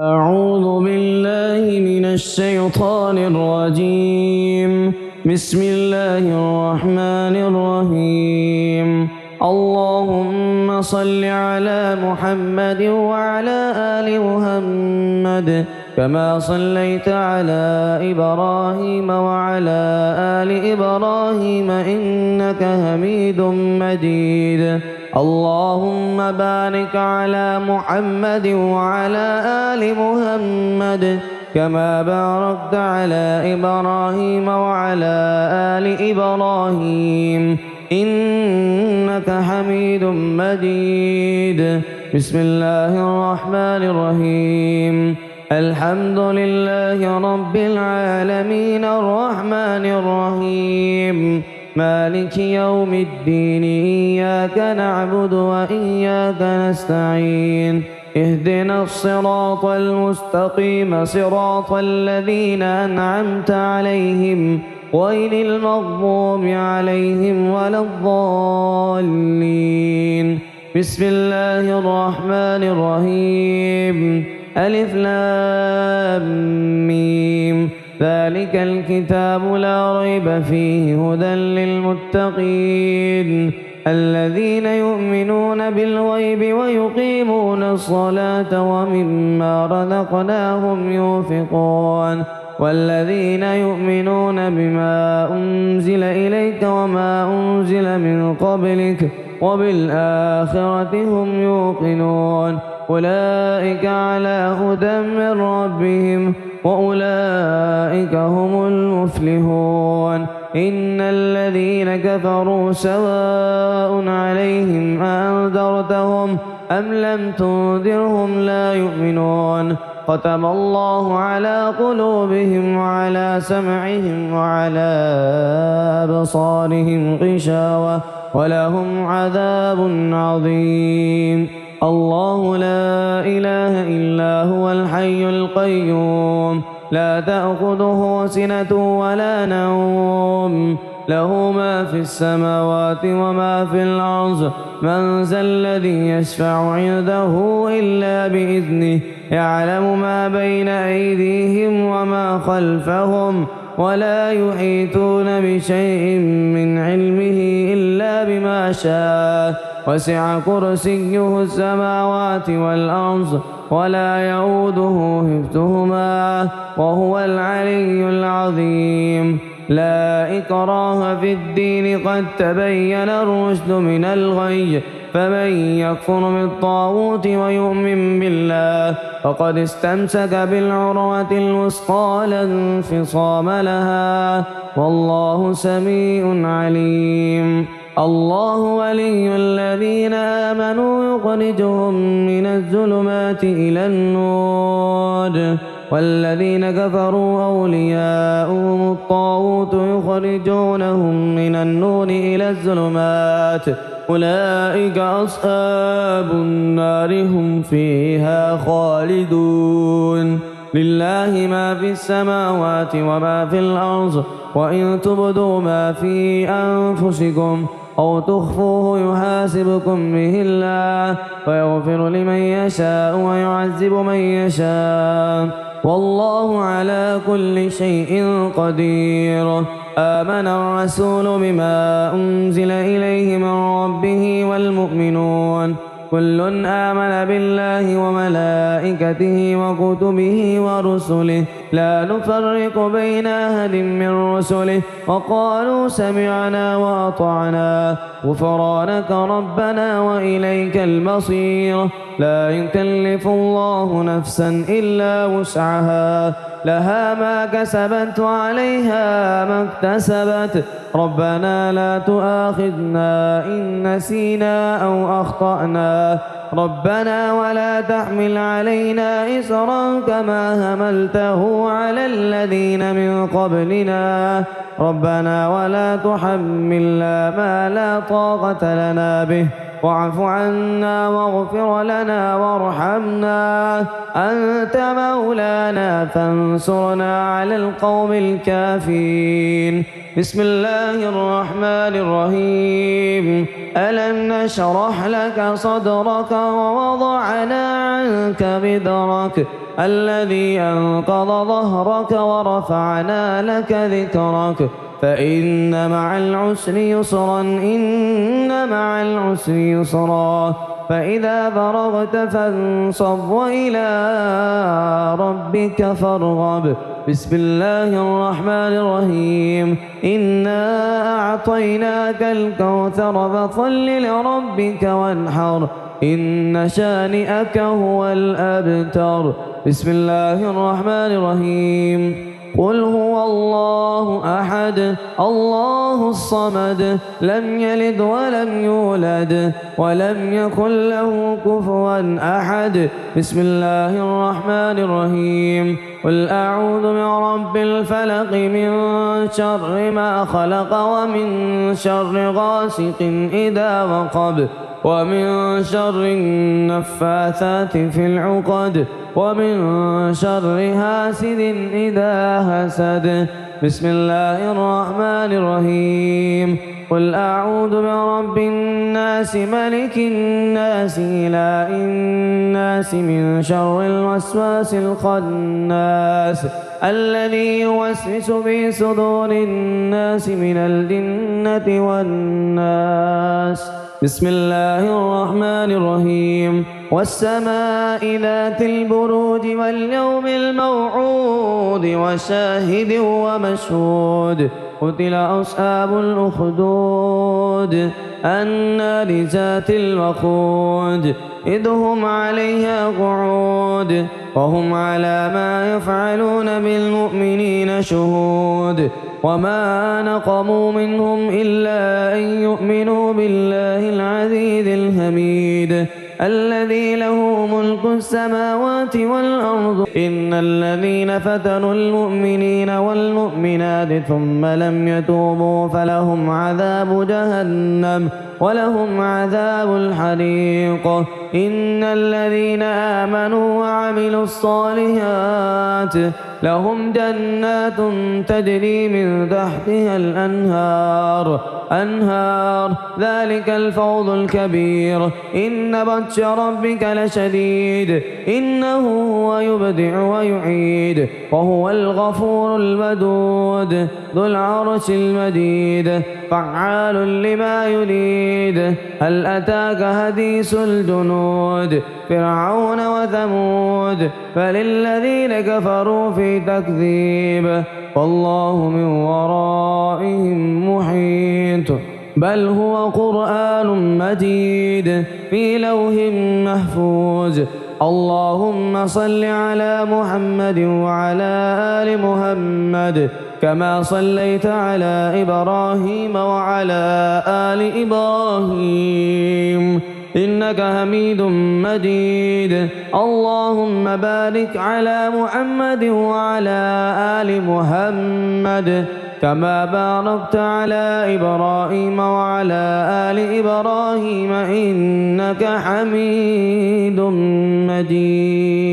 أعوذ بالله من الشيطان الرجيم. بسم الله الرحمن الرحيم. اللهم صل على محمد وعلى آل محمد كما صليت على إبراهيم وعلى آل إبراهيم إنك حميد مجيد. اللهم بارك على محمد وعلى آل محمد كما باركت على إبراهيم وعلى آل إبراهيم إنك حميد مجيد. بسم الله الرحمن الرحيم. الحمد لله رب العالمين الرحمن الرحيم مالك يوم الدين. إياك نعبد وإياك نستعين. اهدنا الصراط المستقيم صراط الذين أنعمت عليهم غير المغضوب عليهم ولا الضالين. بسم الله الرحمن الرحيم. ألف لام ميم. ذلك الكتاب لا ريب فيه هدى للمتقين الذين يؤمنون بالغيب ويقيمون الصلاة ومما رزقناهم ينفقون والذين يؤمنون بما أنزل إليك وما أنزل من قبلك وبالآخرة هم يوقنون أولئك على هدى من ربهم وأولئك هم المفلحون. إن الذين كفروا سواء عليهم أنذرتهم أم لم تنذرهم لا يؤمنون. ختم الله على قلوبهم وعلى سمعهم وعلى أبصارهم غشاوة ولهم عذاب عظيم. الله لا إله إلا هو الحي القيوم لا تأخذه سنة ولا نوم له ما في السماوات وما في الأرض. من ذا الذي يشفع عنده إلا بإذنه يعلم ما بين أيديهم وما خلفهم ولا يحيطون بشيء من علمه إلا بما شاء. وسع كرسيه السماوات والأرض ولا يؤوده حفظهما وهو العلي العظيم. لا إكراه في الدين قد تبين الرشد من الغي فمن يكفر بالطاغوت ويؤمن بالله فقد استمسك بالعروة الوثقى لا انفصام لها والله سميع عليم. الله ولي الذين آمنوا يخرجهم من الظلمات إلى النور والذين كفروا أولياؤهم الطاغوت يخرجونهم من النور إلى الظلمات أولئك أصحاب النار هم فيها خالدون. لله ما في السماوات وما في الأرض وإن تبدوا ما في أنفسكم أو تخفوه يحاسبكم به الله فيغفر لمن يشاء ويعذب من يشاء والله على كل شيء قدير. آمن الرسول بما أنزل إليه من ربه والمؤمنون كل آمن بالله وملائكته وكتبه ورسله لا نفرق بين أحد من رسله وقالوا سمعنا وأطعنا غفرانك ربنا وإليك المصير. لا يكلف الله نفسا إلا وسعها لها ما كسبت وعليها ما اكتسبت. ربنا لا تؤاخذنا إن نسينا أو أخطأنا ربنا ولا تحمل علينا إصرا كما حملته على الذين من قبلنا ربنا ولا تحملنا ما لا طاقة لنا به واعف عنا واغفر لنا وارحمنا أنت مولانا فانصرنا على القوم الكافرين. بسم الله الرحمن الرحيم. ألم نشرح لك صدرك ووضعنا عنك بدرك الذي أنقض ظهرك ورفعنا لك ذكرك فإن مع العسر يسرا إن مع العسر يسرا فإذا فرغت فانصب وإلى ربك فارغب بسم الله الرحمن الرحيم إنا أعطيناك الكوثر فصل لربك وانحر إن شانئك هو الأبتر بسم الله الرحمن الرحيم قل هو الله أحد الله الصمد لم يلد ولم يولد ولم يكن له كفوا أحد بسم الله الرحمن الرحيم قل أعوذ برب الفلق من شر ما خلق ومن شر غاسق إذا وقب ومن شر النفاثات في العقد ومن شر حاسد إذا حسد بسم الله الرحمن الرحيم قل أعوذ برب الناس ملك الناس إله الناس من شر الوسواس الخناس الذي يوسوس في صدور الناس من الجنة والناس بسم الله الرحمن الرحيم والسماء ذات البروج واليوم الموعود وشاهد ومشهود قتل أصحاب الأخدود النار ذات الوقود إذ هم عليها قعود وهم على ما يفعلون بالمؤمنين شهود وما نقموا منهم إلا أن يؤمنوا بالله العزيز الحميد الذي له ملك السماوات والأرض إن الذين فتنوا المؤمنين والمؤمنات ثم لم يتوبوا فلهم عذاب جهنم ولهم عذاب الحريق إن الذين آمنوا وعملوا الصالحات لهم جنات تجري من تحتها الأنهار ذلك الفوز الكبير إن بطش ربك لشديد إنه هو يبدع ويعيد وهو الغفور الودود ذو العرش المجيد فعال لما يريد هل أتاك حديث الجنود فرعون وثمود فللذين كفروا في تكذيب والله من ورائهم محيط بل هو قرآن مجيد في لوح محفوظ اللهم صل على محمد وعلى آل محمد كما صليت على إبراهيم وعلى آل إبراهيم إنك حميد مجيد اللهم بارك على محمد وعلى آل محمد كما باركت على إبراهيم وعلى آل إبراهيم إنك حميد مجيد